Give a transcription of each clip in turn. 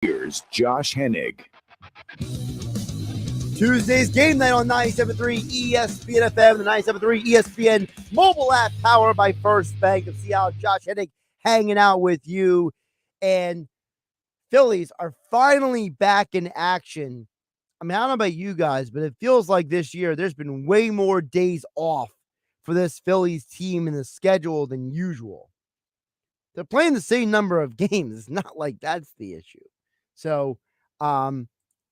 Here's Josh Hennig. Tuesday's game night on 97.3 ESPN FM, the 97.3 ESPN mobile app powered by First Bank of Seattle. Josh Hennig hanging out with you. And Phillies are finally back in action. I mean, I don't know about you guys, but it feels like this year there's been way more days off for this Phillies team in the schedule than usual. They're playing the same number of games. It's not like that's the issue. So,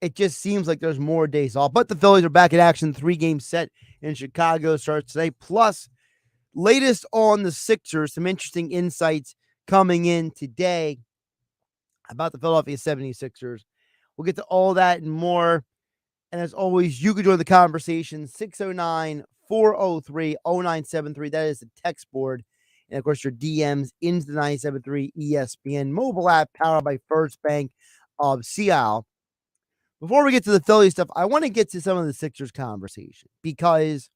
it just seems like there's more days off. But the Phillies are back in action. 3-game set in Chicago starts today. Plus, latest on the Sixers. Some interesting insights coming in today about the Philadelphia 76ers. We'll get to all that and more. And as always, you can join the conversation. 609-403-0973. That is the text board. And, of course, your DMs into the 97.3 ESPN mobile app powered by First Bank of Seattle. Before we get to the Philly stuff, I want to get to some of the Sixers conversation because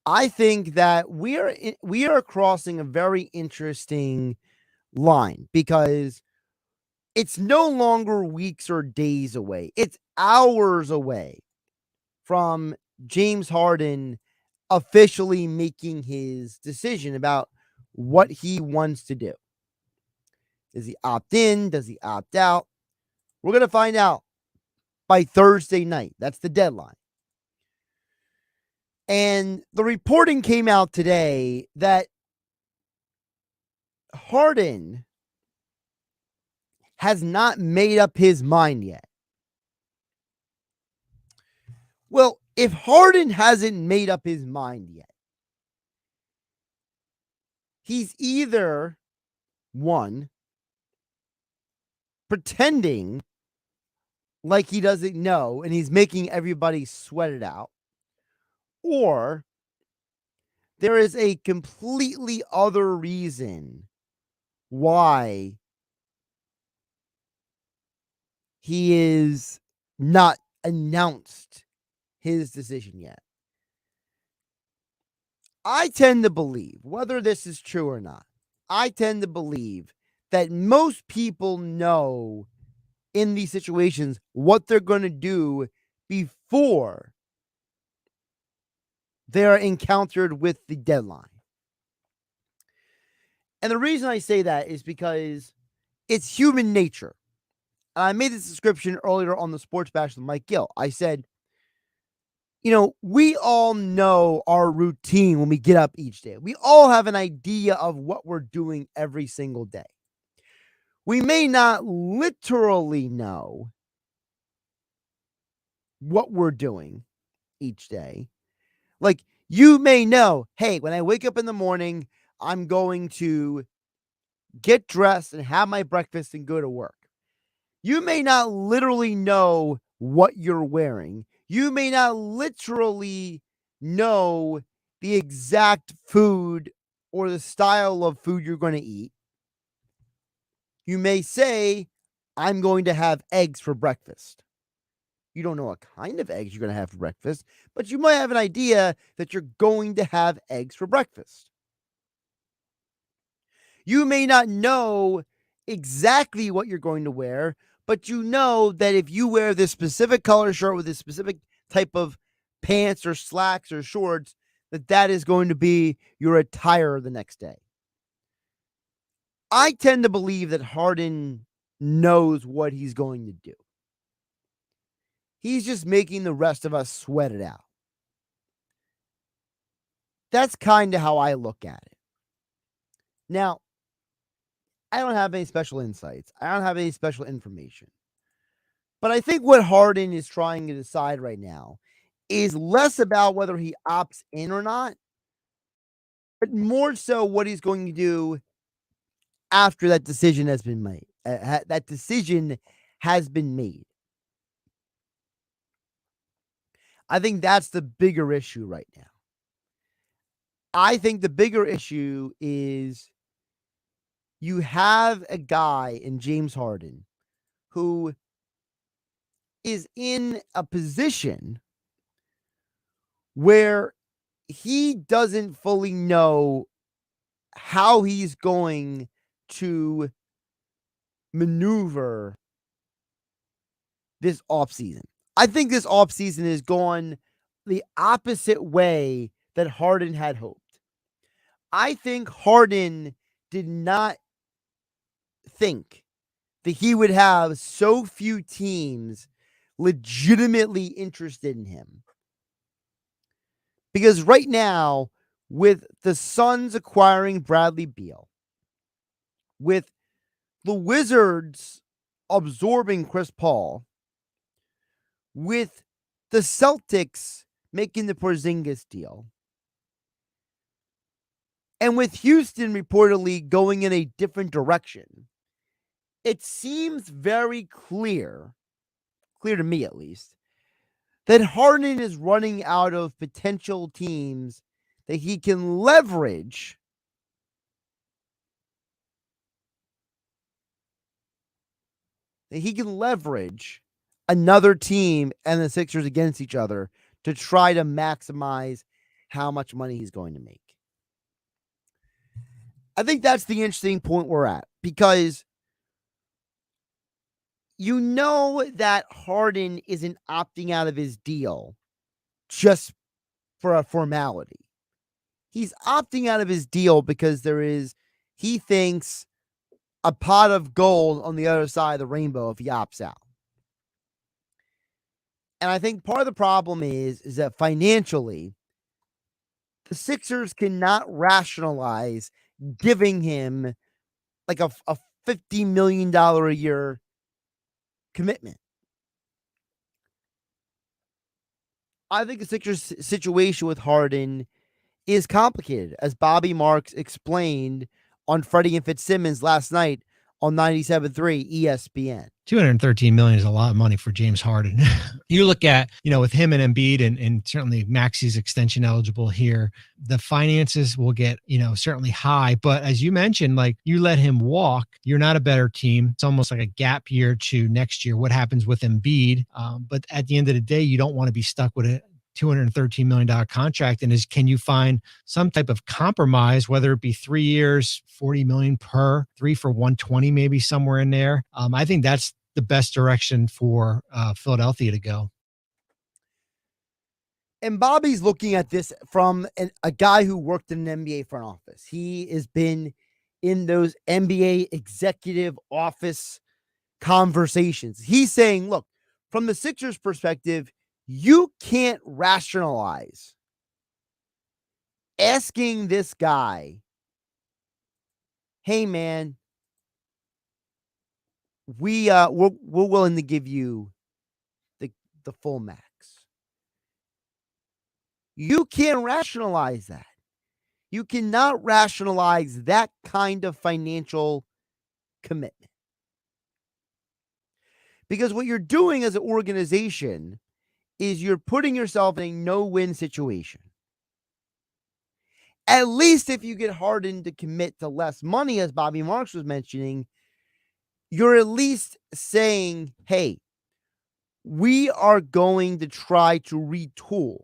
I think that we are crossing a very interesting line because it's no longer weeks or days away. It's hours away from James Harden officially making his decision about what he wants to do. Does he opt in? Does he opt out? We're going to find out by Thursday night. That's the deadline. And the reporting came out today that Harden has not made up his mind yet. Well, if Harden hasn't made up his mind yet, he's either, one, pretending like he doesn't know and he's making everybody sweat it out, or there is a completely other reason why he is not announced his decision yet. I tend to believe, whether this is true or not, I tend to believe that most people know in these situations what they're going to do before they're encountered with the deadline. And the reason I say that is because it's human nature. And I made this description earlier on the Sports Bash with Mike Gill. I said, we all know our routine when we get up each day. We all have an idea of what we're doing every single day. We may not literally know what we're doing each day. Like, you may know, hey, when I wake up in the morning, I'm going to get dressed and have my breakfast and go to work. You may not literally know what you're wearing. You may not literally know the exact food or the style of food you're going to eat. You may say, I'm going to have eggs for breakfast. You don't know what kind of eggs you're going to have for breakfast, but you might have an idea that you're going to have eggs for breakfast. You may not know exactly what you're going to wear, but you know that if you wear this specific color shirt with this specific type of pants or slacks or shorts, that is going to be your attire the next day. I tend to believe that Harden knows what he's going to do. He's just making the rest of us sweat it out. That's kind of how I look at it. Now, I don't have any special insights. I don't have any special information. But I think what Harden is trying to decide right now is less about whether he opts in or not, but more so what he's going to do after that decision has been made. That decision has been made. I think that's the bigger issue right now. I think the bigger issue is you have a guy in James Harden who is in a position where he doesn't fully know how he's going to maneuver this offseason. I think this offseason has gone the opposite way that Harden had hoped. I think Harden did not think that he would have so few teams legitimately interested in him. Because right now, with the Suns acquiring Bradley Beal, with the Wizards absorbing Chris Paul, with the Celtics making the Porzingis deal, and with Houston reportedly going in a different direction, it seems very clear to me at least, that Harden is running out of potential teams that he can leverage another team and the Sixers against each other to try to maximize how much money he's going to make. I think that's the interesting point we're at, because you know that Harden isn't opting out of his deal just for a formality. He's opting out of his deal because he thinks, a pot of gold on the other side of the rainbow if he opts out. And I think part of the problem is that financially, the Sixers cannot rationalize giving him like a $50 million a year commitment. I think the Sixers situation with Harden is complicated, as Bobby Marks explained on Freddie and Fitzsimmons last night on 97.3 ESPN. $213 million is a lot of money for James Harden. You look at, with him and Embiid and certainly Maxi's extension eligible here, the finances will get, certainly high. But as you mentioned, like, you let him walk, you're not a better team. It's almost like a gap year to next year. What happens with Embiid? But at the end of the day, you don't want to be stuck with it. $213 million contract, and can you find some type of compromise, whether it be 3 years, $40 million per, 3 for $120, maybe somewhere in there. I think that's the best direction for Philadelphia to go. And Bobby's looking at this from a guy who worked in an NBA front office. He has been in those NBA executive office conversations. He's saying, look, from the Sixers' perspective, you can't rationalize asking this guy, hey man, we're willing to give you the full max. You can't rationalize that. You cannot rationalize that kind of financial commitment. Because what you're doing as an organization is you're putting yourself in a no-win situation. At least if you get Harden to commit to less money, as Bobby Marks was mentioning, you're at least saying, hey, we are going to try to retool.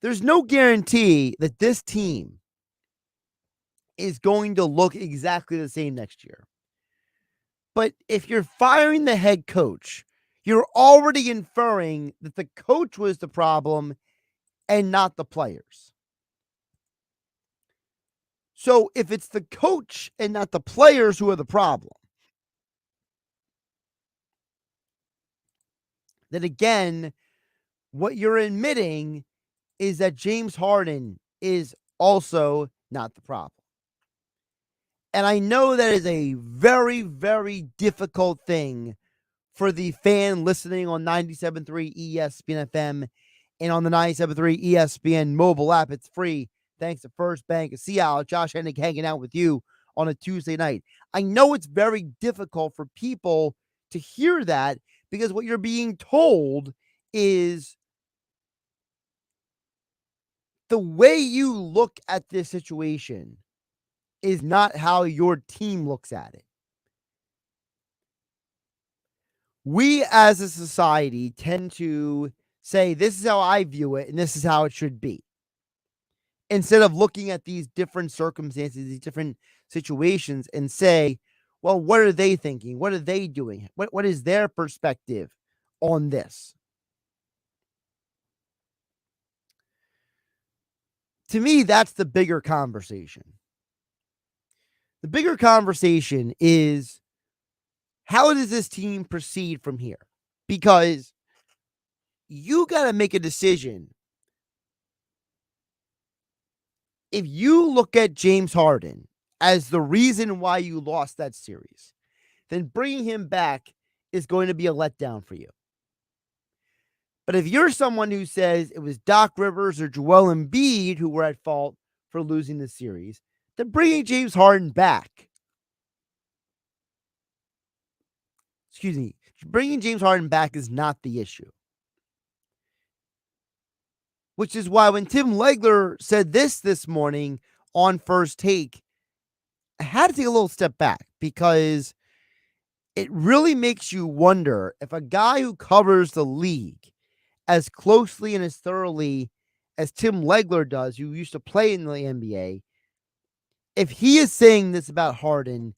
There's no guarantee that this team is going to look exactly the same next year. But if you're firing the head coach, you're already inferring that the coach was the problem and not the players. So if it's the coach and not the players who are the problem, then again, what you're admitting is that James Harden is also not the problem. And I know that is a very, very difficult thing for the fan listening on 97.3 ESPN FM and on the 97.3 ESPN mobile app. It's free. Thanks to First Bank of Seattle. Josh Hennig hanging out with you on a Tuesday night. I know it's very difficult for people to hear that, because what you're being told is the way you look at this situation is not how your team looks at it. We as a society tend to say, this is how I view it and this is how it should be, instead of looking at these different circumstances, these different situations, and say, well, what are they thinking? What are they doing? What is their perspective on this? To me, that's the bigger conversation. The bigger conversation is, how does this team proceed from here? Because you got to make a decision. If you look at James Harden as the reason why you lost that series, then bringing him back is going to be a letdown for you. But if you're someone who says it was Doc Rivers or Joel Embiid who were at fault for losing the series, then bringing James Harden back, bringing James Harden back is not the issue. Which is why when Tim Legler said this morning on First Take, I had to take a little step back, because it really makes you wonder if a guy who covers the league as closely and as thoroughly as Tim Legler does, who used to play in the NBA, if he is saying this about Harden,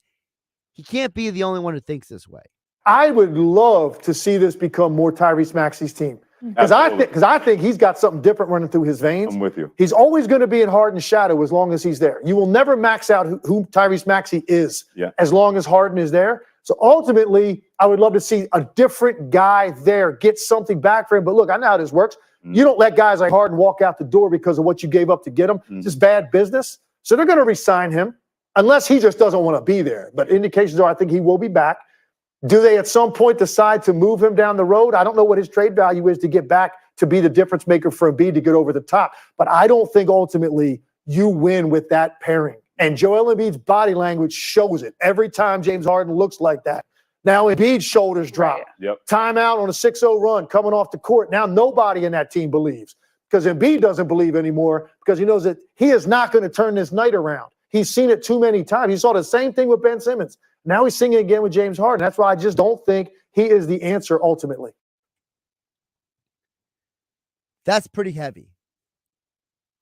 he can't be the only one who thinks this way. I would love to see this become more Tyrese Maxey's team. Because I think he's got something different running through his veins. I'm with you. He's always going to be in Harden's shadow as long as he's there. You will never max out who Tyrese Maxey is as long as Harden is there. So ultimately, I would love to see a different guy there get something back for him. But look, I know how this works. You don't let guys like Harden walk out the door because of what you gave up to get him. It's just bad business. So they're going to re-sign him unless he just doesn't want to be there. But indications are I think he will be back. Do they at some point decide to move him down the road? I don't know what his trade value is to get back to be the difference maker for Embiid to get over the top. But I don't think ultimately you win with that pairing. And Joel Embiid's body language shows it every time James Harden looks like that. Now Embiid's shoulders drop. Timeout on a 6-0 run coming off the court. Now nobody in that team believes, because Embiid doesn't believe anymore, because he knows that he is not going to turn this night around. He's seen it too many times. He saw the same thing with Ben Simmons. Now he's singing again with James Harden. That's why I just don't think he is the answer ultimately. That's pretty heavy.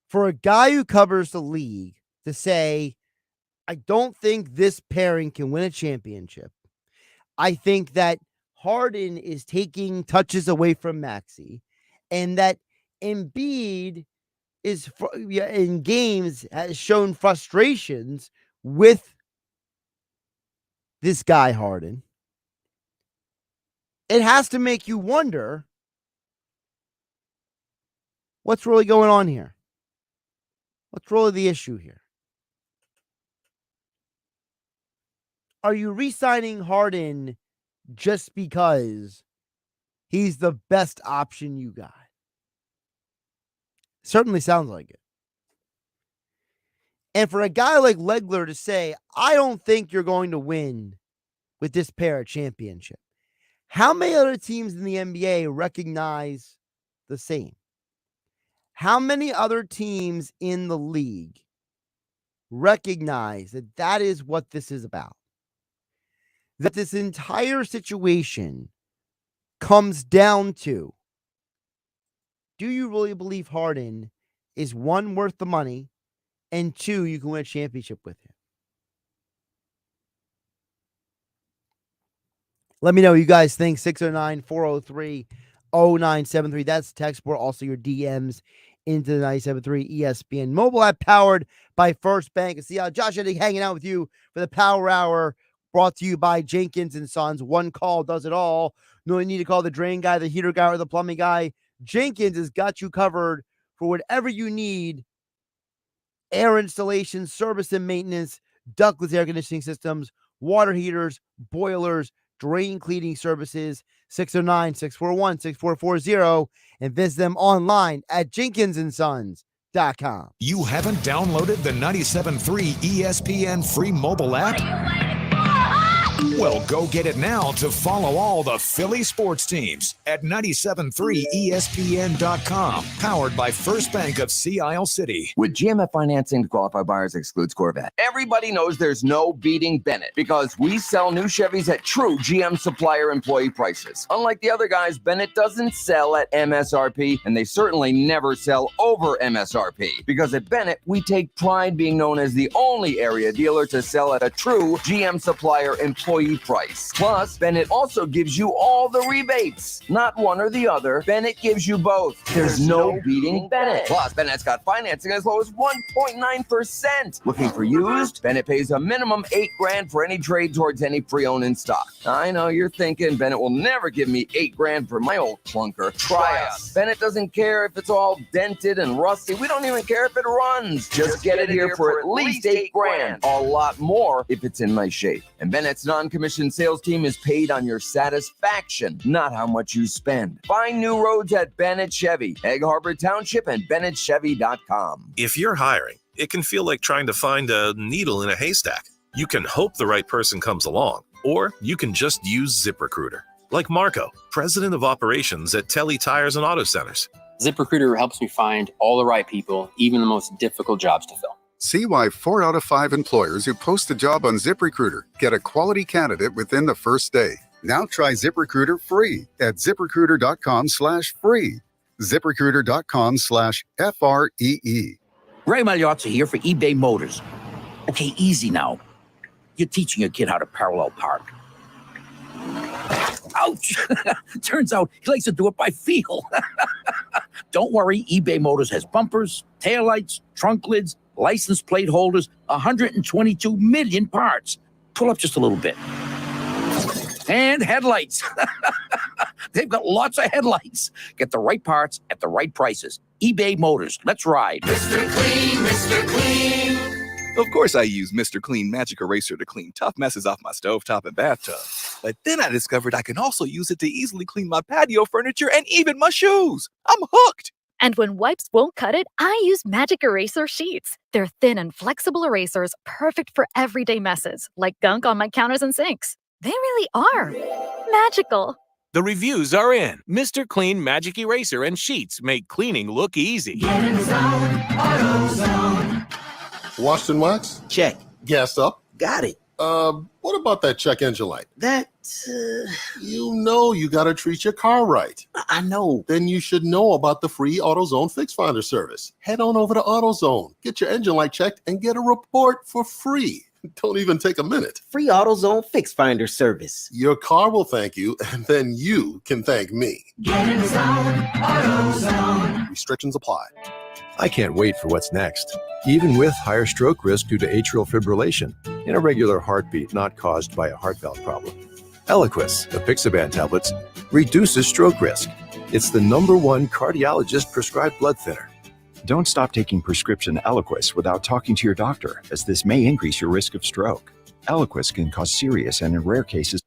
For a guy who covers the league to say, I don't think this pairing can win a championship. I think that Harden is taking touches away from Maxey, and that Embiid is in games has shown frustrations with this guy Harden. It has to make you wonder what's really going on here. What's really the issue here? Are you re-signing Harden just because he's the best option you got? Certainly sounds like it. And for a guy like Legler to say, I don't think you're going to win with this pair of championship. How many other teams in the NBA recognize the same? How many other teams in the league recognize that that is what this is about? That this entire situation comes down to, do you really believe Harden is, one, worth the money, and two, you can win a championship with him? Let me know what you guys think. 609-403-0973. That's the text board. Also your DMs into the 97.3 ESPN mobile app, powered by First Bank. See how Josh Hennig hanging out with you for the Power Hour, brought to you by Jenkins and Sons. One call does it all. No need to call the drain guy, the heater guy, or the plumbing guy. Jenkins has got you covered for whatever you need. Air installation, service and maintenance, ductless air conditioning systems, water heaters, boilers, drain cleaning services. 609-641-6440, and visit them online at jenkinsandsons.com. You haven't downloaded the 97.3 ESPN free mobile app? Well, go get it now to follow all the Philly sports teams at 97.3ESPN.com. Powered by First Bank of Sea Isle City. With GMF financing to qualify buyers excludes Corvette. Everybody knows there's no beating Bennett because we sell new Chevys at true GM supplier employee prices. Unlike the other guys, Bennett doesn't sell at MSRP, and they certainly never sell over MSRP. Because at Bennett, we take pride being known as the only area dealer to sell at a true GM supplier employee price. Plus, Bennett also gives you all the rebates. Not one or the other. Bennett gives you both. There's no beating Bennett. Plus, Bennett's got financing as low as 1.9%. Looking for used? Bennett pays a minimum $8,000 for any trade towards any pre-owned in stock. I know you're thinking Bennett will never give me $8,000 for my old clunker. Try us. Bennett doesn't care if it's all dented and rusty. We don't even care if it runs. Just get it here for at least $8,000. A lot more if it's in nice shape. And Bennett's non-commissioned sales team is paid on your satisfaction, not how much you spend. Find new roads at Bennett Chevy, Egg Harbor Township, and BennettChevy.com. If you're hiring, it can feel like trying to find a needle in a haystack. You can hope the right person comes along, or you can just use ZipRecruiter. Like Marco, president of operations at Telly Tires and Auto Centers. ZipRecruiter helps me find all the right people, even the most difficult jobs to fill. See why 4 out of 5 employers who post a job on ZipRecruiter get a quality candidate within the first day. Now try ZipRecruiter free at ZipRecruiter.com/free. ZipRecruiter.com/FREE. Ray Magliozzi here for eBay Motors. Okay, easy now. You're teaching your kid how to parallel park. Ouch! Turns out he likes to do it by feel. Don't worry, eBay Motors has bumpers, taillights, trunk lids, license plate holders, 122 million parts. Pull up just a little bit. And headlights. They've got lots of headlights. Get the right parts at the right prices. eBay Motors. Let's ride. Mr. Clean, Mr. Clean. Of course I use Mr. Clean Magic Eraser to clean tough messes off my stovetop and bathtub. But then I discovered I can also use it to easily clean my patio furniture and even my shoes. I'm hooked. And when wipes won't cut it, I use Magic Eraser Sheets. They're thin and flexible erasers, perfect for everyday messes, like gunk on my counters and sinks. They really are magical. The reviews are in. Mr. Clean Magic Eraser and Sheets make cleaning look easy. Get in the zone, AutoZone. Washed and waxed? Check. Gassed up? Got it. What about that check engine light? That, You know you gotta treat your car right. I know. Then you should know about the free AutoZone Fix Finder service. Head on over to AutoZone, get your engine light checked, and get a report for free. Don't even take a minute. Free AutoZone Fix Finder service. Your car will thank you, and then you can thank me. Get in the zone, AutoZone. Restrictions apply. I can't wait for what's next. Even with higher stroke risk due to atrial fibrillation, an irregular heartbeat not caused by a heart valve problem. Eliquis, the Pixaban tablets, reduces stroke risk. It's the #1 cardiologist prescribed blood thinner. Don't stop taking prescription Eliquis without talking to your doctor, as this may increase your risk of stroke. Eliquis can cause serious and, in rare cases,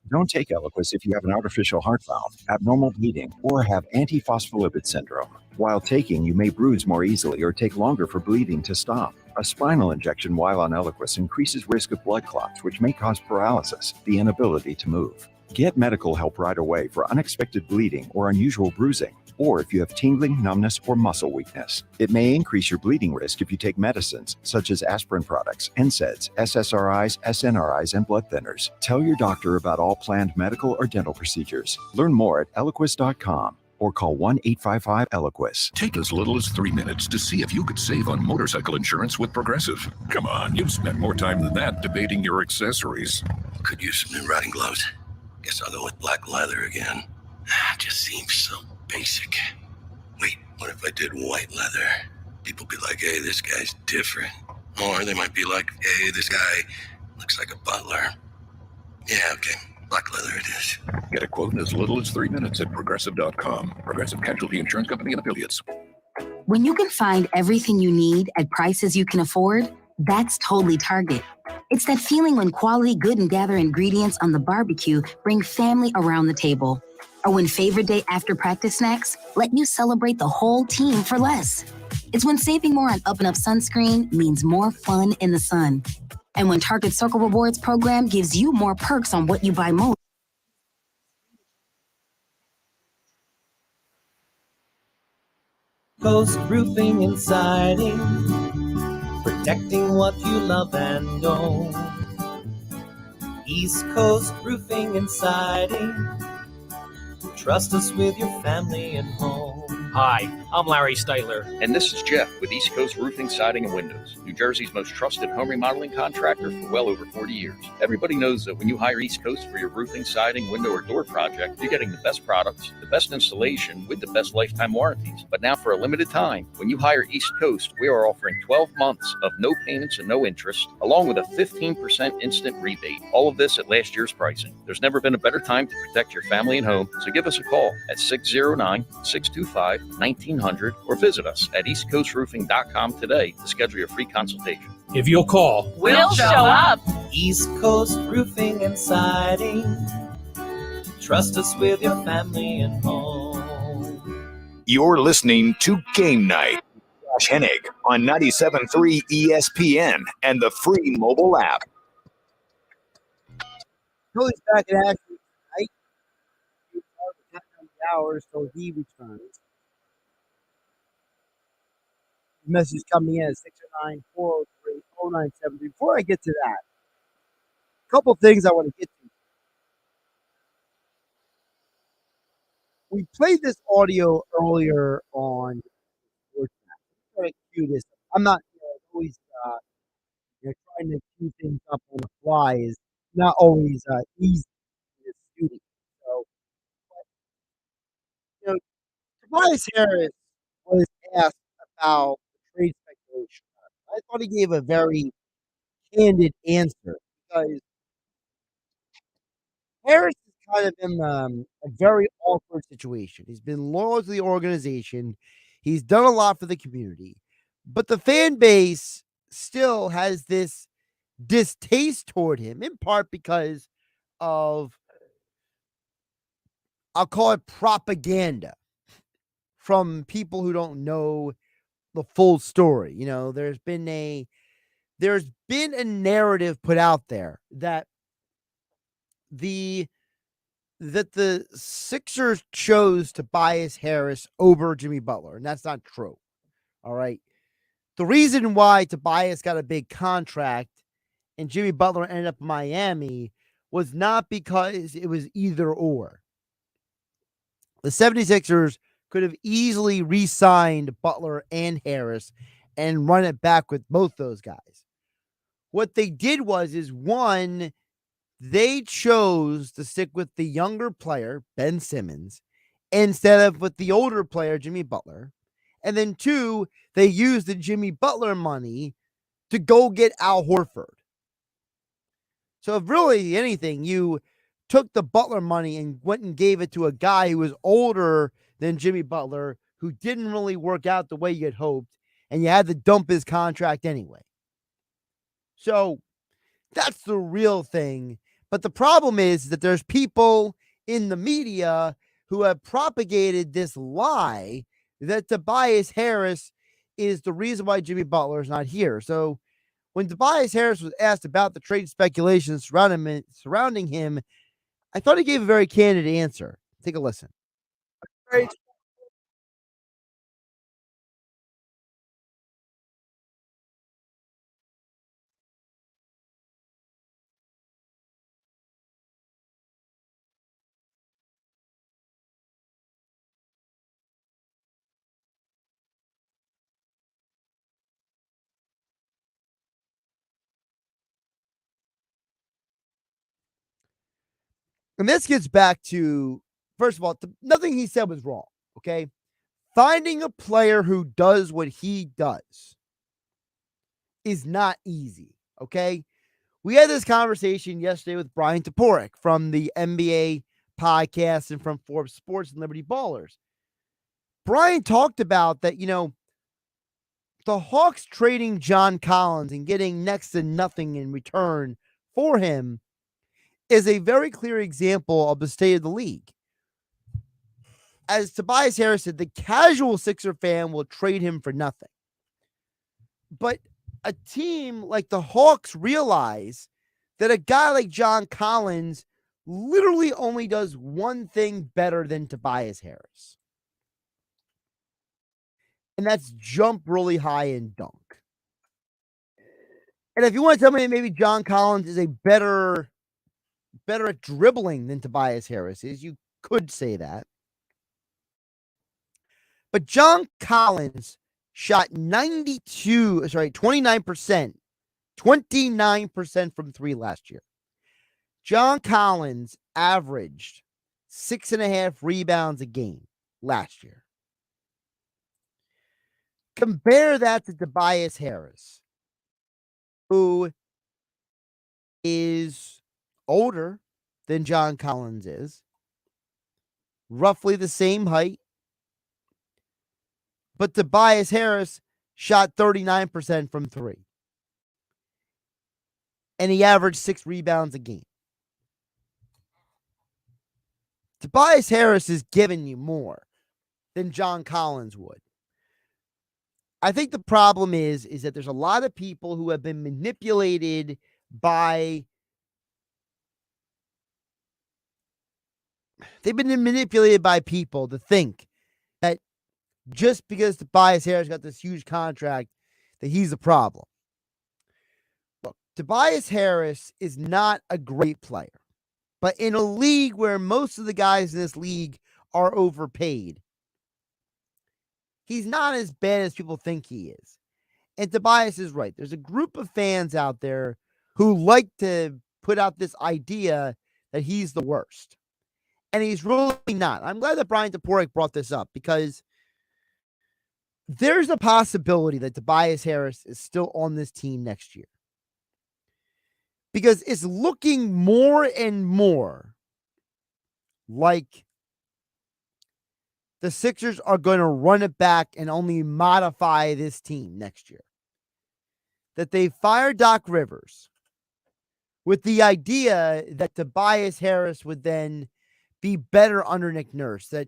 don't take Eliquis if you have an artificial heart valve, abnormal bleeding, or have antiphospholipid syndrome. While taking, you may bruise more easily or take longer for bleeding to stop. A spinal injection while on Eliquis increases risk of blood clots, which may cause paralysis, the inability to move. Get medical help right away for unexpected bleeding or unusual bruising, or if you have tingling, numbness, or muscle weakness. It may increase your bleeding risk if you take medicines such as aspirin products, NSAIDs, SSRIs, SNRIs, and blood thinners. Tell your doctor about all planned medical or dental procedures. Learn more at Eliquis.com. or call 1-855-ELIQUIS. Take as little as 3 minutes to see if you could save on motorcycle insurance with Progressive. Come on, you've spent more time than that debating your accessories. Could use some new riding gloves. Guess I'll go with black leather again. Just seems so basic. Wait, what if I did white leather? People be like, hey, this guy's different. Or they might be like, hey, this guy looks like a butler. Yeah, okay. Black leather it is. Get a quote in as little as 3 minutes at Progressive.com. Progressive Casualty Insurance Company and Affiliates. When you can find everything you need at prices you can afford, that's totally Target. It's that feeling when quality Good and Gather ingredients on the barbecue bring family around the table. Or when favorite day after practice snacks let you celebrate the whole team for less. It's when saving more on Up & Up sunscreen means more fun in the sun. And when Target Circle Rewards program gives you more perks on what you buy most. Coast Roofing and Siding, protecting what you love and own. East Coast Roofing and Siding, trust us with your family and home. Hi, I'm Larry Styler. And this is Jeff with East Coast Roofing, Siding, and Windows, New Jersey's most trusted home remodeling contractor for well over 40 years. Everybody knows that when you hire East Coast for your roofing, siding, window, or door project, you're getting the best products, the best installation, with the best lifetime warranties. But now for a limited time, when you hire East Coast, we are offering 12 months of no payments and no interest, along with a 15% instant rebate. All of this at last year's pricing. There's never been a better time to protect your family and home, so give us a call at 609-625-1900 or visit us at eastcoastroofing.com today to schedule your free consultation. If you'll call, We'll show up. East Coast Roofing and Siding, trust us with your family and home. You're listening to Game Night. Josh Hennig on 97.3 ESPN and the free mobile app. Phillies back in action tonight. Hours till he returns. Message coming in at 609-403-0973. Before I get to that, a couple things I want to get to. We played this audio earlier on Sportsnet. I'm trying to cue this. I'm not always trying to cue things up on the fly is not always easy in this studio. So, Tobias Harris was asked about the trade speculation. I thought he gave a very candid answer because Harris is kind of in a very awkward situation. He's been loyal to the organization. He's done a lot for the community, but the fan base still has this distaste toward him, in part because of, I'll call it propaganda from people who don't know the full story. There's been a narrative put out there that the Sixers chose Tobias Harris over Jimmy Butler, and that's not true. All right. The reason why Tobias got a big contract and Jimmy Butler ended up in Miami was not because it was either or. The 76ers could have easily re-signed Butler and Harris and run it back with both those guys. What they did is one, they chose to stick with the younger player, Ben Simmons, instead of with the older player, Jimmy Butler. And then two, they used the Jimmy Butler money to go get Al Horford. So if really anything, you took the Butler money and went and gave it to a guy who was older than Jimmy Butler, who didn't really work out the way you had hoped, and you had to dump his contract anyway. So that's the real thing. But the problem is that there's people in the media who have propagated this lie that Tobias Harris is the reason why Jimmy Butler is not here. So when Tobias Harris was asked about the trade speculation surrounding him, I thought he gave a very candid answer. Take a listen. And this gets back to, first of all, nothing he said was wrong, okay? Finding a player who does what he does is not easy, okay? We had this conversation yesterday with Brian Toporek from the NBA podcast and from Forbes Sports and Liberty Ballers. Brian talked about that, the Hawks trading John Collins and getting next to nothing in return for him is a very clear example of the state of the league. As Tobias Harris said, the casual Sixer fan will trade him for nothing. But a team like the Hawks realize that a guy like John Collins literally only does one thing better than Tobias Harris. And that's jump really high and dunk. And if you want to tell me maybe John Collins is a better at dribbling than Tobias Harris is, you could say that. But John Collins shot 29% from three last year. John Collins averaged 6.5 rebounds a game last year. Compare that to Tobias Harris, who is older than John Collins is, roughly the same height, but Tobias Harris shot 39% from three, and he averaged 6 rebounds a game. Tobias Harris is giving you more than John Collins would. I think the problem is that there's a lot of people who have been manipulated by people to think that just because Tobias Harris got this huge contract that he's a problem. Look, Tobias Harris is not a great player, but in a league where most of the guys in this league are overpaid, he's not as bad as people think he is. And Tobias is right. There's a group of fans out there who like to put out this idea that he's the worst. And he's really not. I'm glad that Brian Toporek brought this up because there's a possibility that Tobias Harris is still on this team next year. Because it's looking more and more like the Sixers are going to run it back and only modify this team next year. That they fired Doc Rivers with the idea that Tobias Harris would then be better under Nick Nurse, that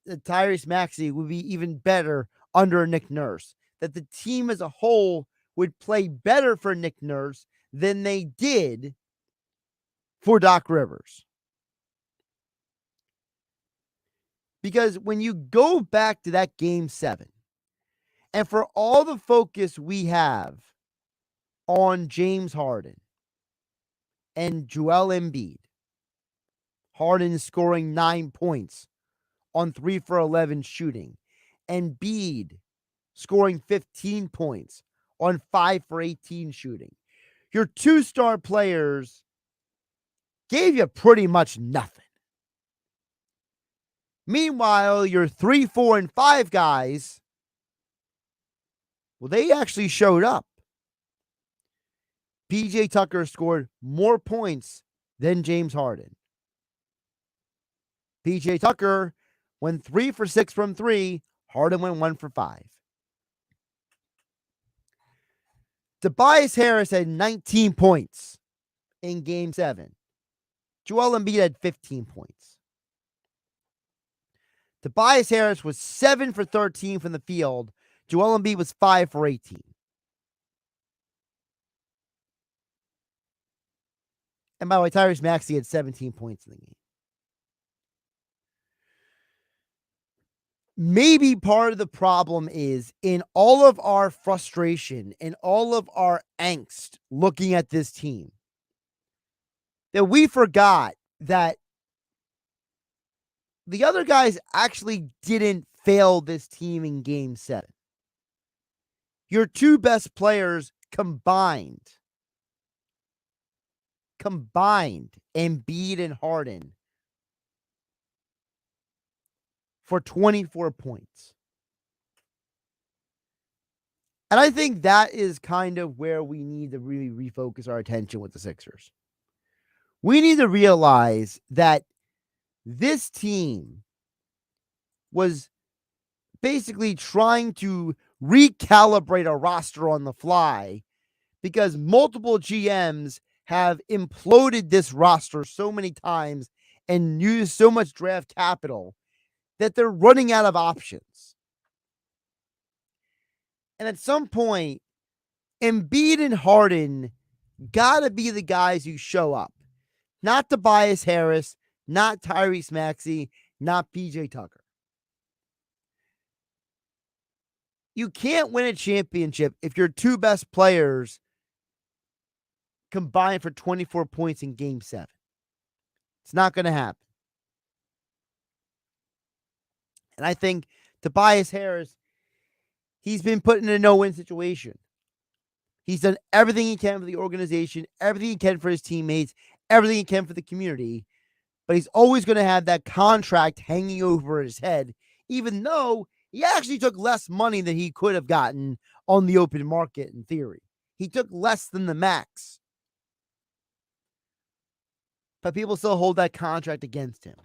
Tyrese Maxey would be even better under Nick Nurse, that the team as a whole would play better for Nick Nurse than they did for Doc Rivers. Because when you go back to that Game 7, and for all the focus we have on James Harden and Joel Embiid, Harden scoring 9 points on 3 for 11 shooting, and Embiid scoring 15 points on 5 for 18 shooting. Your 2-star players gave you pretty much nothing. Meanwhile, your 3, 4, and 5 guys, well, they actually showed up. PJ Tucker scored more points than James Harden. PJ Tucker went 3 for 6 from 3. Harden went 1 for 5. Tobias Harris had 19 points in Game 7. Joel Embiid had 15 points. Tobias Harris was 7 for 13 from the field. Joel Embiid was 5 for 18. And by the way, Tyrese Maxey had 17 points in the game. Maybe part of the problem is in all of our frustration and all of our angst looking at this team, that we forgot that the other guys actually didn't fail this team in Game 7. Your 2 best players combined, Embiid and Harden, for 24 points. And I think that is kind of where we need to really refocus our attention with the Sixers. We need to realize that this team was basically trying to recalibrate a roster on the fly because multiple GMs have imploded this roster so many times and used so much draft capital that they're running out of options. And at some point, Embiid and Harden got to be the guys who show up. Not Tobias Harris, not Tyrese Maxey, not PJ Tucker. You can't win a championship if your two best players combined for 24 points in Game 7. It's not going to happen. And I think Tobias Harris, he's been put in a no-win situation. He's done everything he can for the organization, everything he can for his teammates, everything he can for the community. But he's always going to have that contract hanging over his head, even though he actually took less money than he could have gotten on the open market in theory. He took less than the max. But people still hold that contract against him.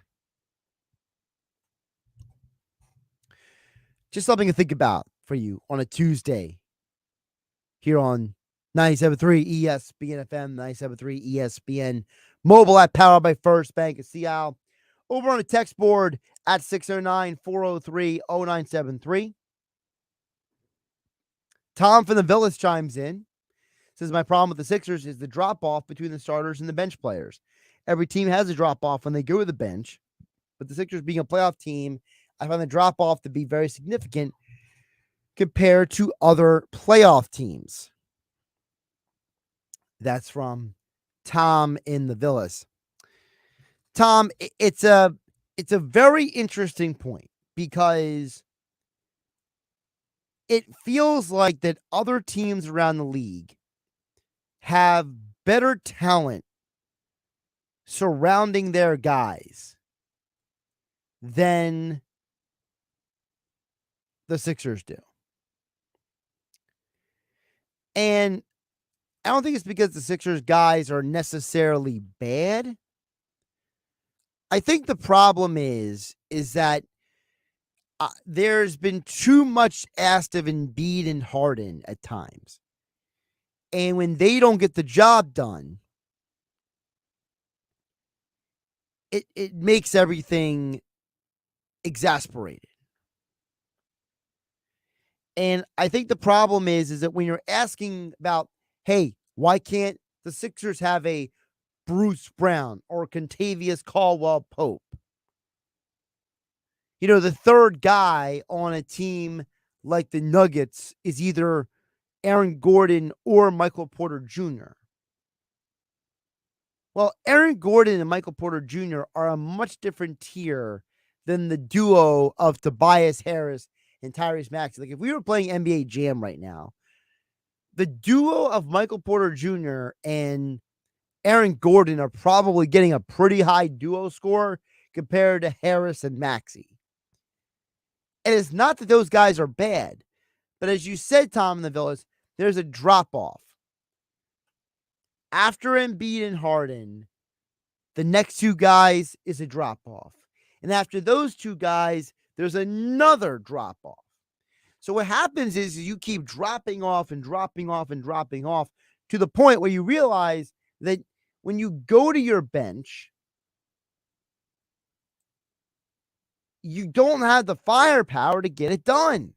Just something to think about for you on a Tuesday here on 97.3 ESPN FM, 97.3 ESPN mobile app powered by First Bank of Seattle. Over on the text board at 609-403-0973. Tom from the Villas chimes in. Says, my problem with the Sixers is the drop-off between the starters and the bench players. Every team has a drop-off when they go to the bench. But the Sixers being a playoff team, I find the drop-off to be very significant compared to other playoff teams. That's from Tom in the Villas. Tom, it's a very interesting point because it feels like that other teams around the league have better talent surrounding their guys than the Sixers do. And I don't think it's because the Sixers guys are necessarily bad. I think the problem is that there's been too much asked of Embiid and Harden at times. And when they don't get the job done, it makes everything exasperated. And I think the problem is that when you're asking about, hey, why can't the Sixers have a Bruce Brown or Contavious Caldwell Pope? You know, the third guy on a team like the Nuggets is either Aaron Gordon or Michael Porter Jr. Well, Aaron Gordon and Michael Porter Jr. are a much different tier than the duo of Tobias Harris and Tyrese Maxey. Like, if we were playing NBA Jam right now, the duo of Michael Porter Jr. and Aaron Gordon are probably getting a pretty high duo score compared to Harris and Maxey. And it's not that those guys are bad, but as you said, Tom in the Villas, there's a drop-off. After Embiid and Harden, the next two guys is a drop-off. And after those two guys, there's another drop-off. So what happens is you keep dropping off and dropping off and dropping off to the point where you realize that when you go to your bench, you don't have the firepower to get it done.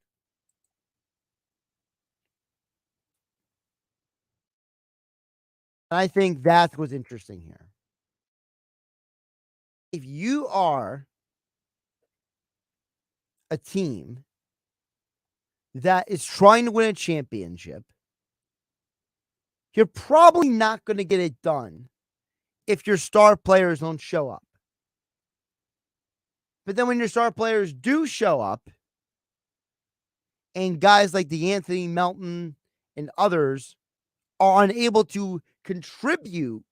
I think that's what's interesting here. If you are a team that is trying to win a championship, you're probably not going to get it done if your star players don't show up. But then when your star players do show up, and guys like DeAnthony Melton and others are unable to contribute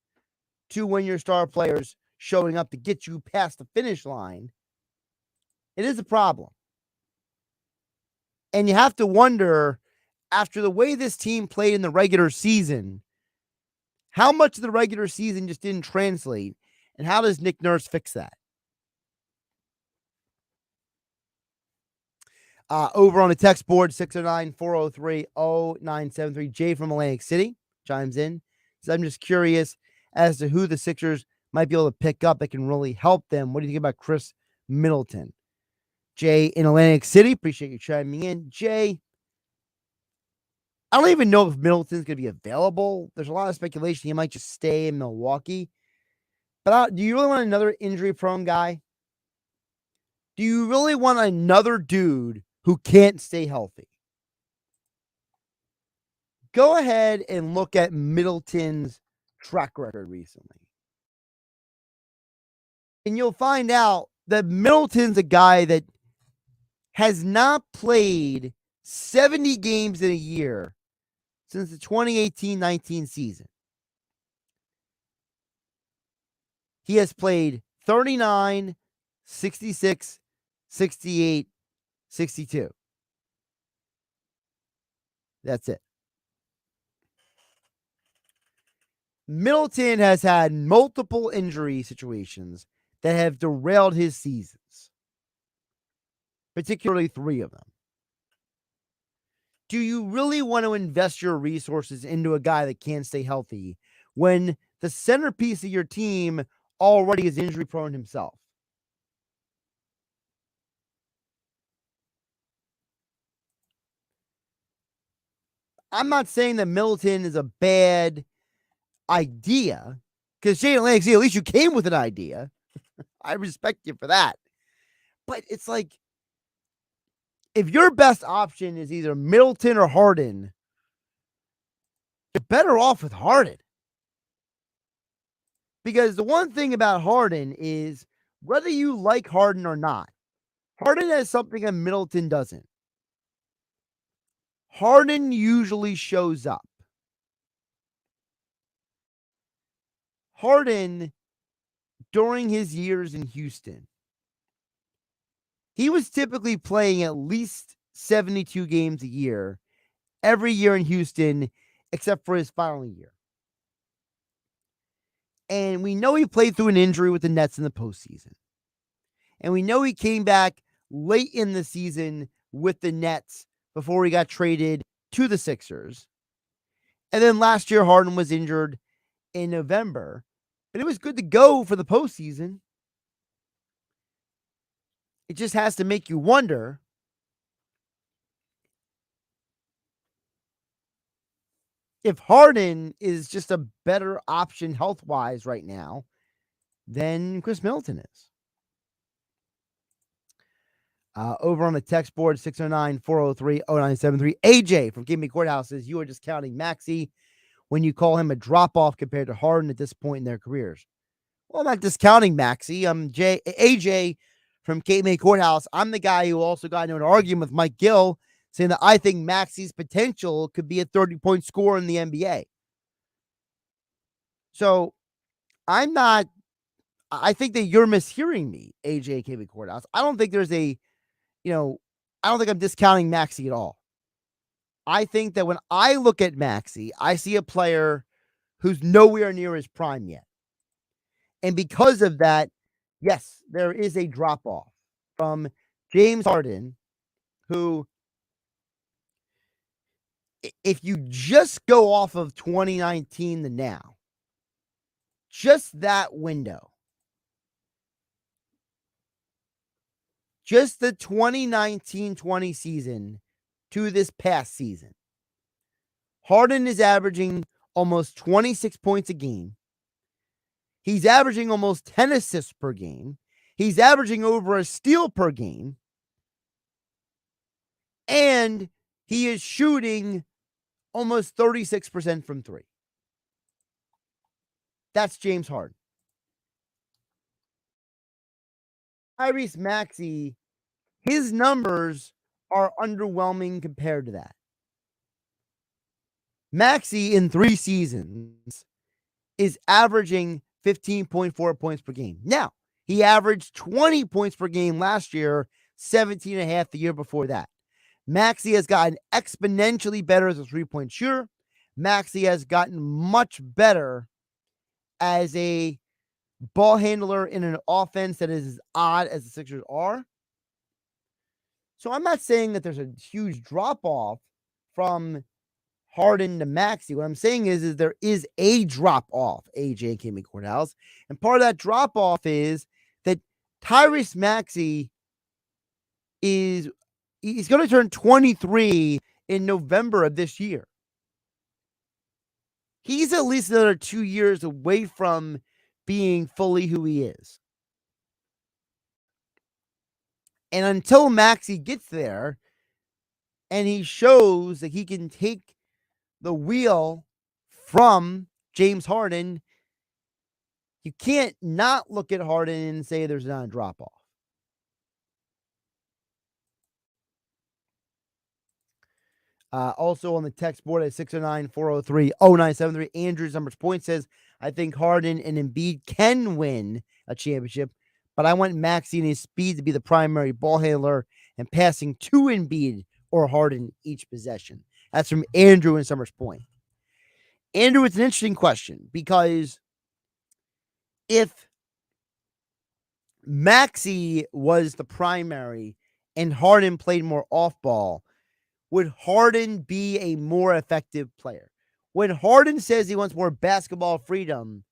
to when your star players showing up to get you past the finish line, it is a problem. And you have to wonder, after the way this team played in the regular season, how much of the regular season just didn't translate, and how does Nick Nurse fix that? Over on the text board, 609-403-0973. Jay from Atlantic City chimes in. Says, I'm just curious as to who the Sixers might be able to pick up that can really help them. What do you think about Chris Middleton? Jay in Atlantic City, appreciate you chiming in. Jay, I don't even know if Middleton's going to be available. There's a lot of speculation he might just stay in Milwaukee. But do you really want another injury-prone guy? Do you really want another dude who can't stay healthy? Go ahead and look at Middleton's track record recently. And you'll find out that Middleton's a guy that has not played 70 games in a year since the 2018-19 season. He has played 39, 66, 68, 62. That's it. Middleton has had multiple injury situations that have derailed his seasons, particularly 3 of them. Do you really want to invest your resources into a guy that can't stay healthy when the centerpiece of your team already is injury prone himself? I'm not saying that Middleton is a bad idea, because Shane Atlantic, at least you came with an idea. I respect you for that. But it's like, if your best option is either Middleton or Harden, you're better off with Harden. Because the one thing about Harden is, whether you like Harden or not, Harden has something that Middleton doesn't. Harden usually shows up. Harden, during his years in Houston, he was typically playing at least 72 games a year, every year in Houston, except for his final year. And we know he played through an injury with the Nets in the postseason. And we know he came back late in the season with the Nets before he got traded to the Sixers. And then last year, Harden was injured in November. But it was good to go for the postseason. It just has to make you wonder, if Harden is just a better option health-wise right now than Chris Middleton is. Over on the text board, 609-403-0973. AJ from GameNight Courthouse says, you are discounting Maxey when you call him a drop-off compared to Harden at this point in their careers. Well, I'm not discounting Maxey. I'm AJ from GameNight Courthouse. I'm the guy who also got into an argument with Mike Gill, saying that I think Maxey's potential could be a 30-point scorer in the NBA. So I think that you're mishearing me, AJ KB Courthouse. I don't think there's I don't think I'm discounting Maxey at all. I think that when I look at Maxey, I see a player who's nowhere near his prime yet. And because of that, yes, there is a drop-off from James Harden, who, if you just go off of 2019 to now, just that window, just the 2019-20 season to this past season, Harden is averaging almost 26 points a game. He's averaging almost 10 assists per game. He's averaging over a steal per game. And he is shooting almost 36% from 3. That's James Harden. Tyrese Maxey, his numbers are underwhelming compared to that. Maxey in 3 seasons is averaging 15.4 points per game. Now, he averaged 20 points per game last year, 17.5 the year before that. Maxey has gotten exponentially better as a 3-point shooter. Maxey has gotten much better as a ball handler in an offense that is as odd as the Sixers are. So I'm not saying that there's a huge drop-off from Harden to Maxey. What I'm saying is there is a drop-off, AJ Kimmy Courthouse. And part of that drop-off is that Tyrese Maxey he's going to turn 23 in November of this year. he's at least another 2 years away from being fully who he is. And until Maxey gets there and he shows that he can take the wheel from James Harden, you can't not look at Harden and say there's not a drop-off. Also on the text board at 609-403-0973, Andrew's numbers point says, I think Harden and Embiid can win a championship, but I want Maxey and his speed to be the primary ball handler and passing to Embiid or Harden each possession. That's from Andrew in Summers Point. Andrew, it's an interesting question because if Maxey was the primary and Harden played more off ball, would Harden be a more effective player? When Harden says he wants more basketball freedom,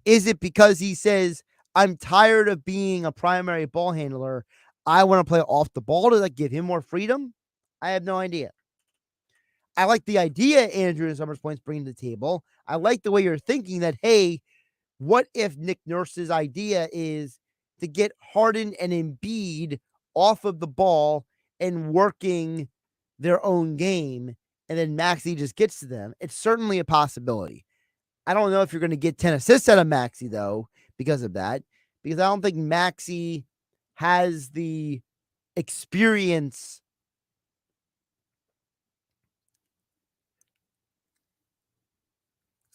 is it because he says, I'm tired of being a primary ball handler, I want to play off the ball? Does that give him more freedom? I have no idea. I like the idea Andrew and Summers Point's bringing to the table. I like the way you're thinking that, hey, what if Nick Nurse's idea is to get Harden and Embiid off of the ball and working their own game, and then Maxey just gets to them? It's certainly a possibility. I don't know if you're going to get 10 assists out of Maxey, though, because of that, because I don't think Maxey has the experience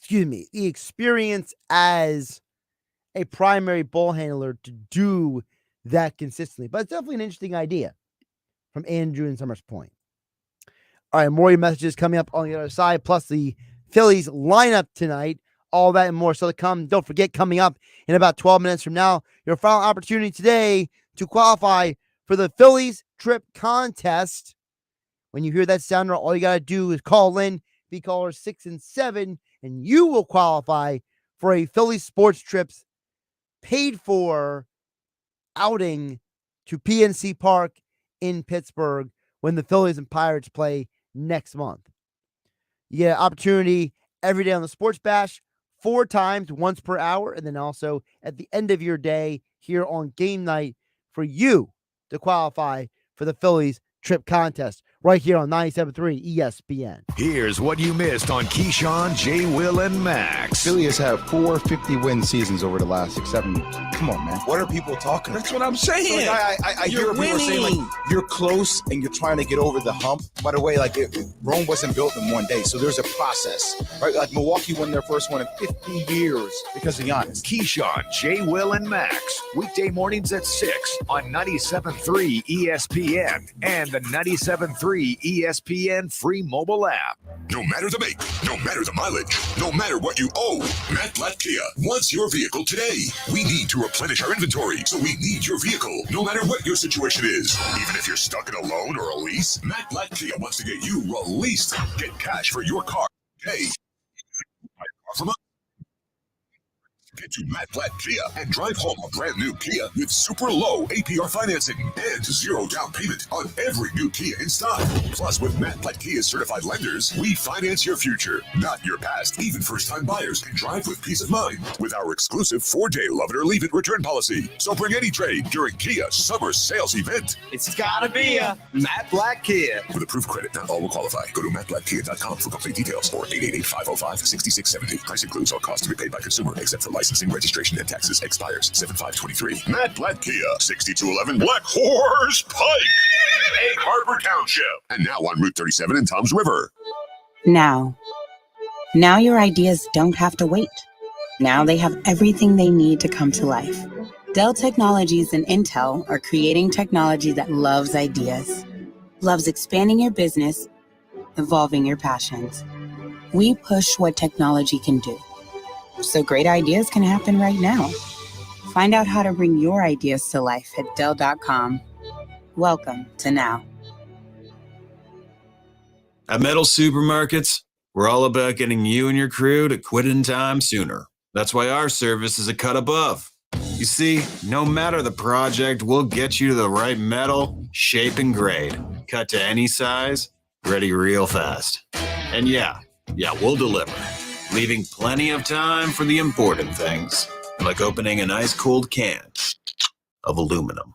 the experience as a primary ball handler to do that consistently. But it's definitely an interesting idea from Andrew and Summers Point. All right, more of your messages coming up on the other side, plus the Phillies lineup tonight. All that and more still to come. Don't forget, coming up in about 12 minutes from now, your final opportunity today to qualify for the Phillies trip contest. When you hear that sounder, all you got to do is call in, be callers 6 and 7, and you will qualify for a Phillies sports trips paid for outing to PNC Park in Pittsburgh when the Phillies and Pirates play next month. You get an opportunity every day on the Sports Bash, 4 times, once per hour, and then also at the end of your day here on Game Night for you to qualify for the Phillies trip contest right here on 97.3 ESPN. Here's what you missed on Keyshawn, J. Will, and Max. Phillies have 4 50-win seasons over the last 6-7 years. Come on, man. What are people talking about? That's what I'm saying. So I hear people saying, like, you're close and you're trying to get over the hump. By the way, like, Rome wasn't built in one day, so there's a process, right? Like, Milwaukee won their first one in 50 years because of Giannis. Keyshawn, J. Will, and Max. Weekday mornings at 6 on 97.3 ESPN and the 97.3 ESPN free mobile app. No matter the make, no matter the mileage, no matter what you owe, Matt Blatt Kia wants your vehicle today. We need to replenish our inventory, so we need your vehicle, no matter what your situation is. Even if you're stuck in a loan or a lease, Matt Blatt Kia wants to get you released. Get cash for your car today. Get to Matt Blatt Kia and drive home a brand new Kia with super low APR financing and 0 down payment on every new Kia in stock. Plus, with Matt Blatt Kia's certified lenders, we finance your future, not your past. Even first-time buyers can drive with peace of mind with our exclusive 4-day love it or leave it return policy. So bring any trade during Kia's summer sales event. It's gotta be a Matt Blatt Kia. With approved credit, not all will qualify. Go to mattblattkia.com for complete details or 888-505-6670. Price includes all costs to be paid by consumer, except for licensing, registration, and taxes. Expires 7/5/23. Matt Blatt Kia, 6211 Black Horse Pike, Egg Harbor Township, and now on Route 37 in Toms River. Now your ideas don't have to wait. Now they have everything they need to come to life. Dell Technologies and Intel are creating technology that loves ideas, loves expanding your business, evolving your passions. We push what technology can do, so great ideas can happen right now. Find out how to bring your ideas to life at Dell.com. Welcome to Now. At Metal Supermarkets, we're all about getting you and your crew to quit in time sooner. That's why our service is a cut above. You see, no matter the project, we'll get you to the right metal, shape, and grade. Cut to any size, ready real fast. And yeah, we'll deliver. leaving plenty of time for the important things, like opening an ice-cold can of aluminum.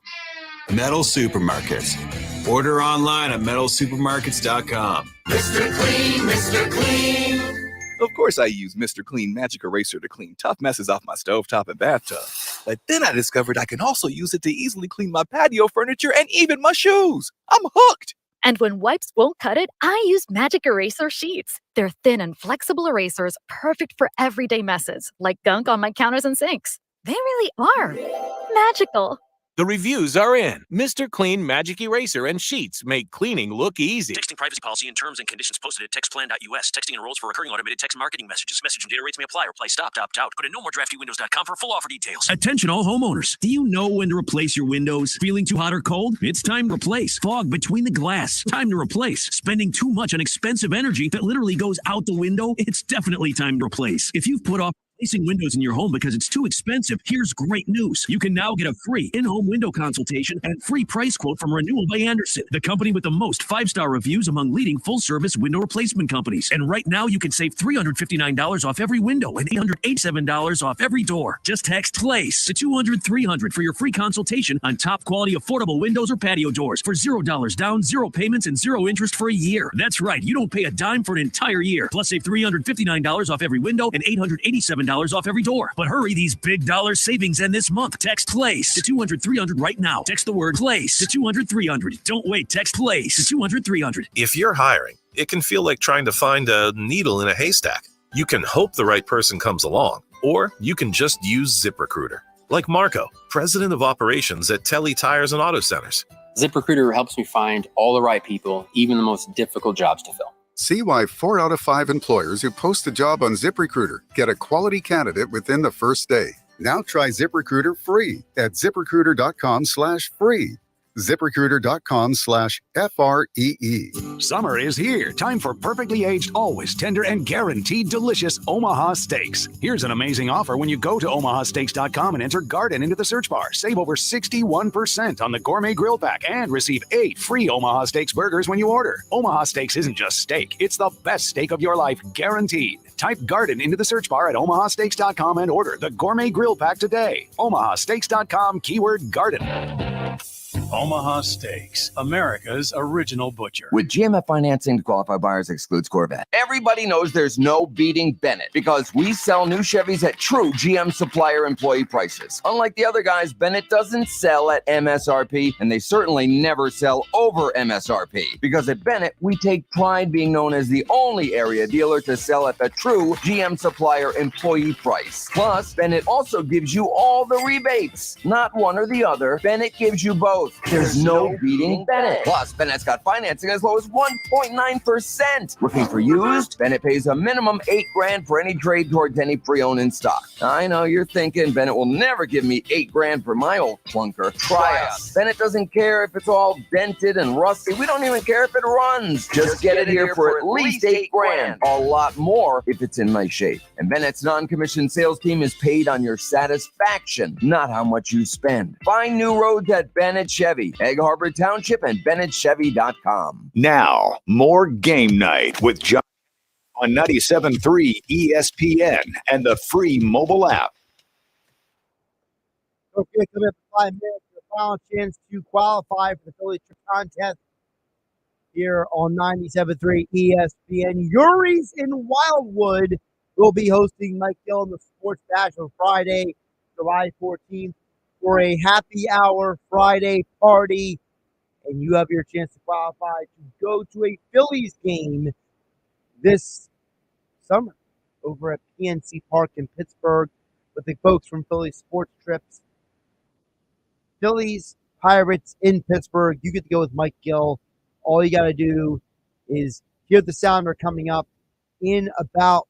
Metal Supermarkets. Order online at metalsupermarkets.com. Mr. Clean, Mr. Clean. Of course I use Mr. Clean Magic Eraser to clean tough messes off my stovetop and bathtub. But then I discovered I can also use it to easily clean my patio furniture and even my shoes. I'm hooked. And when wipes won't cut it, I use Magic Eraser Sheets. They're thin and flexible erasers, perfect for everyday messes, like gunk on my counters and sinks. They really are magical. The reviews are in. Mr. Clean Magic Eraser and Sheets make cleaning look easy. Texting privacy policy and terms and conditions posted at textplan.us. Texting enrolls for recurring automated text marketing messages. Message and data rates may apply. Reply stopped, opt out. Go to nomoredraftywindows.com for full offer details. Attention all homeowners. Do you know when to replace your windows? Feeling too hot or cold? It's time to replace. Fog between the glass. Time to replace. Spending too much on expensive energy that literally goes out the window? It's definitely time to replace. If you've put off replacing windows in your home because it's too expensive, here's great news. You can now get a free in-home window consultation and free price quote from Renewal by Andersen, the company with the most 5-star reviews among leading full-service window replacement companies. And right now, you can save $359 off every window and $887 off every door. Just text PLACE to 200-300 for your free consultation on top-quality affordable windows or patio doors for $0 down, 0 payments, and 0 interest for a year. That's right. You don't pay a dime for an entire year. Plus, save $359 off every window and $887 off every door. But hurry, these big dollar savings end this month. Text PLACE to 200-300 right now. Text the word PLACE to 200-300. Don't wait. Text PLACE to 200-300. If you're hiring, it can feel like trying to find a needle in a haystack. You can hope the right person comes along, or you can just use ZipRecruiter. Like Marco, president of operations at Telly Tires and Auto Centers. ZipRecruiter helps me find all the right people, even the most difficult jobs to fill. See why 4 out of 5 employers who post a job on ZipRecruiter get a quality candidate within the first day. Now try ZipRecruiter free at ZipRecruiter.com/free. ZipRecruiter.com/FREE. Summer is here. Time for perfectly aged, always tender, and guaranteed delicious Omaha Steaks. Here's an amazing offer when you go to omahasteaks.com and enter Garden into the search bar. Save over 61% on the gourmet grill pack and receive 8 free Omaha Steaks burgers when you order. Omaha Steaks isn't just steak. It's the best steak of your life, guaranteed. Type Garden into the search bar at omahasteaks.com and order the gourmet grill pack today. omahasteaks.com, keyword garden. Omaha Steaks, America's original butcher. With GMF financing to qualify buyers excludes Corvette. Everybody knows there's no beating Bennett because we sell new Chevys at true GM supplier employee prices. Unlike the other guys, Bennett doesn't sell at MSRP, and they certainly never sell over MSRP. Because at Bennett, we take pride being known as the only area dealer to sell at the true GM supplier employee price. Plus, Bennett also gives you all the rebates. Not one or the other. Bennett gives you both. There's no beating Bennett. Plus, Bennett's got financing as low as 1.9%. Looking for used? Bennett pays a minimum $8,000 for any trade towards any pre-owned in stock. I know you're thinking Bennett will never give me $8,000 for my old clunker. Try us. Bennett doesn't care if it's all dented and rusty. We don't even care if it runs. Just get it here for at least $8,000. A lot more if it's in nice shape. And Bennett's non-commissioned sales team is paid on your satisfaction, not how much you spend. Find new roads at Bennett Chevy, Egg Harbor Township, and BennettChevy.com. Now, more Game Night with John on 97.3 ESPN and the free mobile app. Okay, coming up in 5 minutes, the final chance to qualify for the Phillies trip contest here on 97.3 ESPN. Yuri's in Wildwood will be hosting Mike Gill in the Sports Bash on Friday, July 14th. For a happy hour Friday party, and you have your chance to qualify to go to a Phillies game this summer over at PNC Park in Pittsburgh with the folks from Phillies Sports Trips. Phillies Pirates in Pittsburgh. You get to go with Mike Gill. All you got to do is hear the sounder coming up in about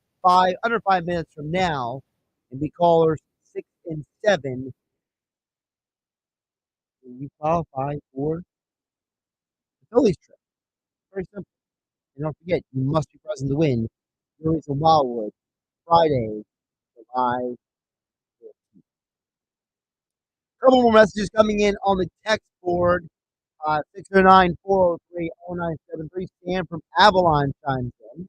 under 5 minutes from now, and be callers 6 and 7. You qualify for the Phillies trip. Very simple. And don't forget, you must be present to win. Phillies in Wildwood, Friday, July 14th. A couple more messages coming in on the text board. 609-403-0973. Stan from Avalon chimes in.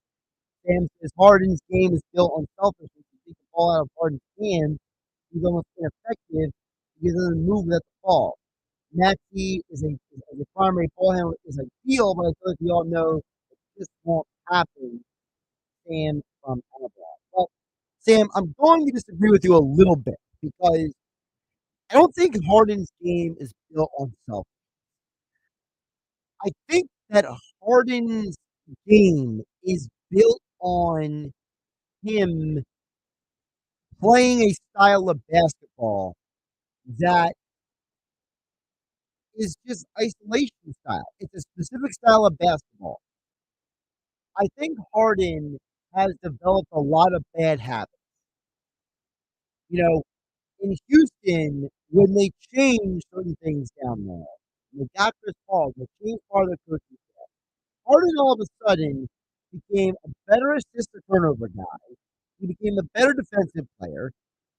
Sam says Harden's game is built on selfishness. If you take the ball out of Harden's hand, he's almost ineffective because he doesn't move without the ball. Maxey is a primary ball handler is ideal, but I feel like we all know that this won't happen. Sam from Alabama. Well, Sam, I'm going to disagree with you a little bit because I don't think Harden's game is built on self. I think that Harden's game is built on him playing a style of basketball that is just isolation style. It's a specific style of basketball. I think Harden has developed a lot of bad habits. You know, in Houston, when they changed certain things down there, they got Chris Paul, they changed part of the coaching staff. Harden all of a sudden became a better assist to turnover guy. He became a better defensive player,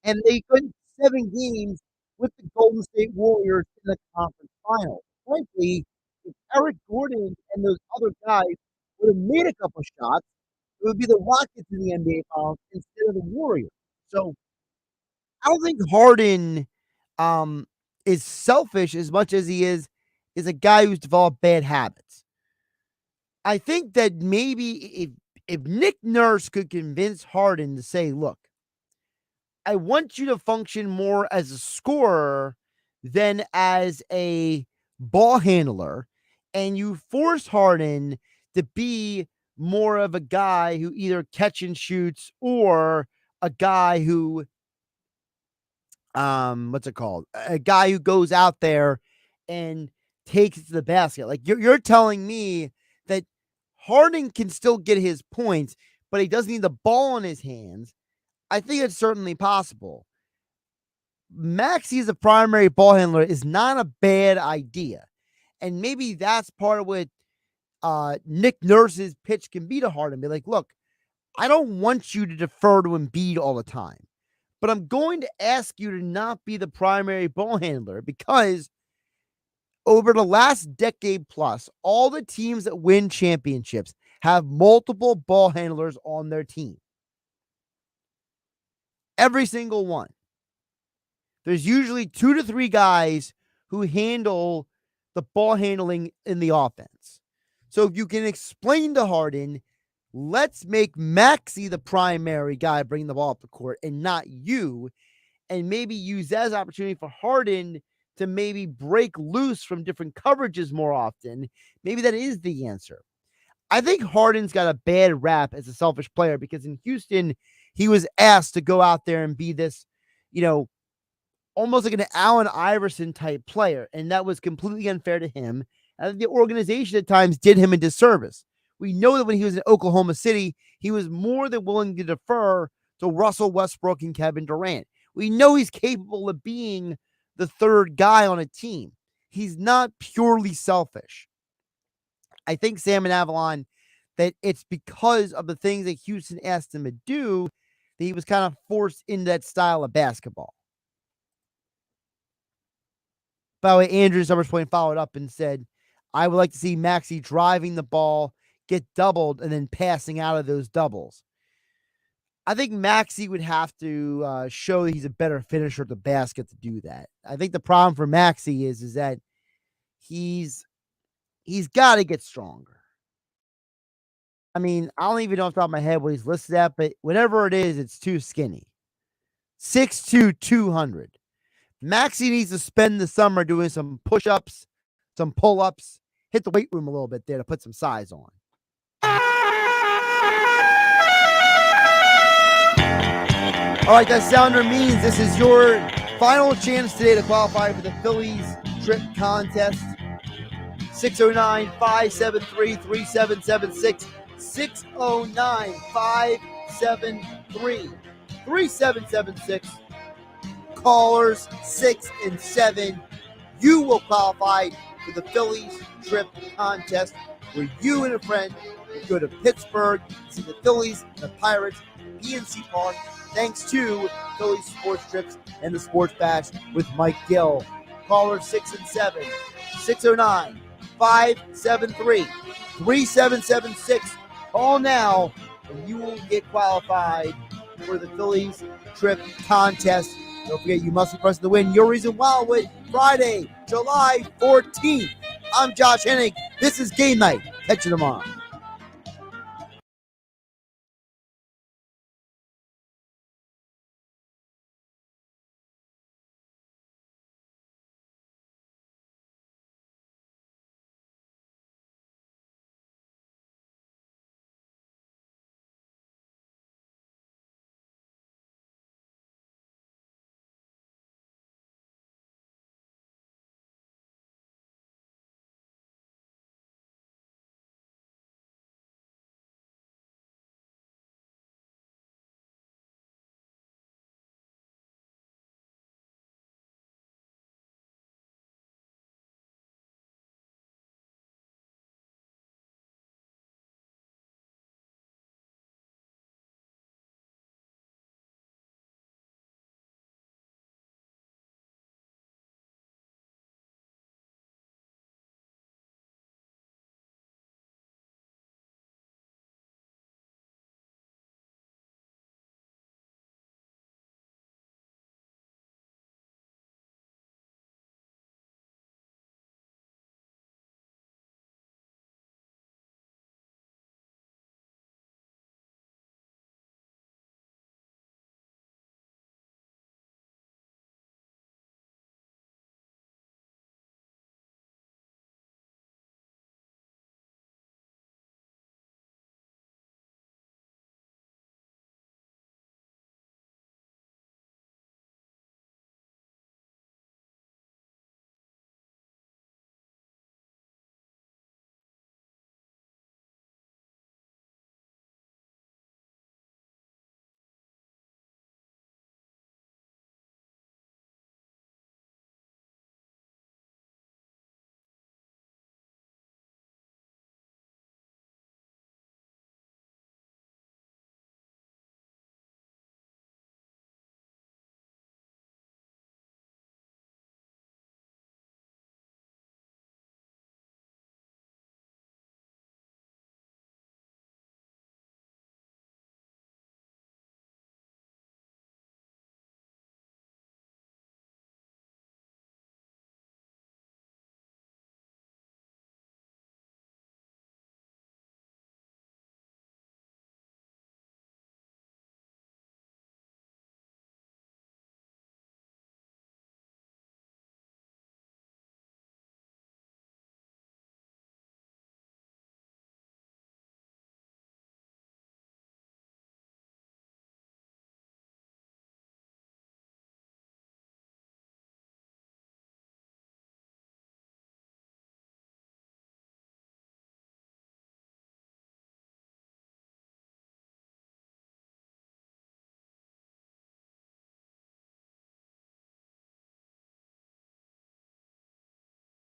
and they went 7 games with the Golden State Warriors in the conference finals. Frankly, if Eric Gordon and those other guys would have made a couple shots, it would be the Rockets in the NBA finals instead of the Warriors. So I don't think Harden is selfish as much as he is a guy who's developed bad habits. I think that maybe if Nick Nurse could convince Harden to say, look, I want you to function more as a scorer than as a ball handler, and you force Harden to be more of a guy who either catch and shoots or a guy who what's it called? A guy who goes out there and takes it to the basket. Like you're telling me that Harden can still get his points, but he doesn't need the ball in his hands. I think it's certainly possible. Maxey as a primary ball handler is not a bad idea. And maybe that's part of what Nick Nurse's pitch can be to Harden. Be like, look, I don't want you to defer to Embiid all the time, but I'm going to ask you to not be the primary ball handler because over the last decade plus, all the teams that win championships have multiple ball handlers on their team. Every single one. There's usually 2 to 3 guys who handle the ball handling in the offense. So if you can explain to Harden, let's make Maxey the primary guy bringing the ball up the court and not you, and maybe use that as an opportunity for Harden to maybe break loose from different coverages more often. Maybe that is the answer. I think Harden's got a bad rap as a selfish player because in Houston, he was asked to go out there and be this, almost like an Allen Iverson type player. And that was completely unfair to him. And the organization at times did him a disservice. We know that when he was in Oklahoma City, he was more than willing to defer to Russell Westbrook and Kevin Durant. We know he's capable of being the third guy on a team. He's not purely selfish. I think Sam and Avalon, that it's because of the things that Houston asked him to do that he was kind of forced into that style of basketball. By the way, Andrew Summers Point followed up and said, I would like to see Maxey driving the ball, get doubled, and then passing out of those doubles. I think Maxey would have to show that he's a better finisher at the basket to do that. I think the problem for Maxey is that he's got to get stronger. I mean, I don't even know off the top of my head what he's listed at, but whatever it is, it's too skinny. 6'2", 200. Maxey needs to spend the summer doing some push-ups, some pull-ups, hit the weight room a little bit there to put some size on. All right, that sounder means this is your final chance today to qualify for the Phillies trip contest. 609-573-3776. 609-573-3776. Callers 6 and 7. You will qualify for the Phillies trip contest where you and a friend will go to Pittsburgh to see the Phillies and the Pirates at PNC Park. Thanks to Phillies Sports Trips and the Sports Bash with Mike Gill. Callers 6 and 7. 609-573-3776. Call now and you will get qualified for the Phillies trip contest. Don't forget, you must be pressing to win your reason Wildwood Friday, July 14th. I'm Josh Hennig. This is Game Night. Catch you tomorrow.